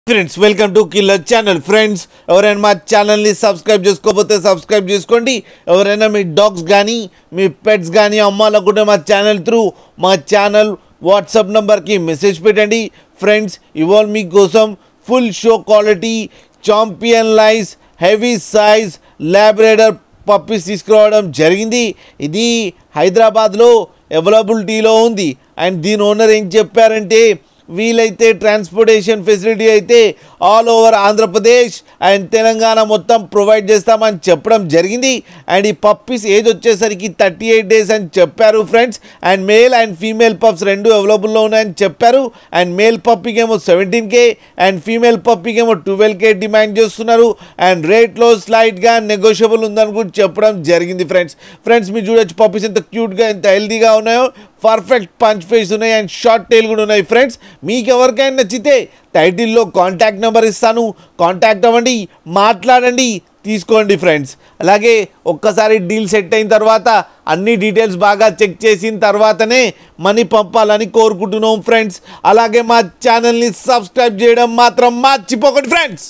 Friends welcome to killer channel. Friends ఎవరైనా మా ఛానల్ని సబ్స్క్రైబ్ చేసుకోకపోతే సబ్స్క్రైబ్ చేసుకోండి. ఎవరైనా మీ డాగ్స్ కానీ మీ పెట్స్ కానీ అమ్మాలనుకుంటే మా ఛానల్ త్రూ మా ఛానల్ వాట్సాప్ నెంబర్కి మెసేజ్ పెట్టండి. ఫ్రెండ్స్ ఇవాళ మీకోసం ఫుల్ షో క్వాలిటీ చాంపియన్ లైస్ హెవీ సైజ్ లాబ్రేడర్ పప్పీస్ తీసుకురావడం జరిగింది. ఇది హైదరాబాద్లో అవైలబిలిటీలో ఉంది. అండ్ దీని ఓనర్ ఏం చెప్పారంటే వీలైతే ట్రాన్స్పోర్టేషన్ ఫెసిలిటీ అయితే all over Andhra Pradesh and Telangana మొత్తం ప్రొవైడ్ చేస్తామని చెప్పడం జరిగింది. అండ్ ఈ పప్పీస్ ఏజ్ వచ్చేసరికి 38 days అని చెప్పారు friends. And male and female pups రెండు అవైలబుల్లో ఉన్నాయని చెప్పారు. అండ్ మేల్ పప్పీకి ఏమో 17K అండ్ ఫీమేల్ పప్పీకి ఏమో 12K డిమాండ్ చేస్తున్నారు. అండ్ రేట్లో స్లైట్గా నెగోషియబుల్ ఉందని కూడా చెప్పడం జరిగింది ఫ్రెండ్స్ మీరు చూడొచ్చు పప్పీస్ ఎంత క్యూట్గా ఎంత హెల్తీగా ఉన్నాయో. పర్ఫెక్ట్ పంచ్ ఫేస్ ఉన్నాయి అండ్ షార్ట్ టైల్ కూడా ఉన్నాయి ఫ్రెండ్స్. మీకు ఎవరికైనా నచ్చితే టైటిల్లో కాంటాక్ట్ నెంబర్ ఇస్తాను, కాంటాక్ట్ అవ్వండి, మాట్లాడండి, తీసుకోండి ఫ్రెండ్స్. అలాగే ఒక్కసారి డీల్ సెట్ అయిన తర్వాత అన్ని డీటెయిల్స్ బాగా చెక్ చేసిన తర్వాతనే మనీ పంపాలని కోరుకుంటున్నాం ఫ్రెండ్స్. అలాగే మా ఛానల్ని సబ్స్క్రైబ్ చేయడం మాత్రం మర్చిపోకండి ఫ్రెండ్స్.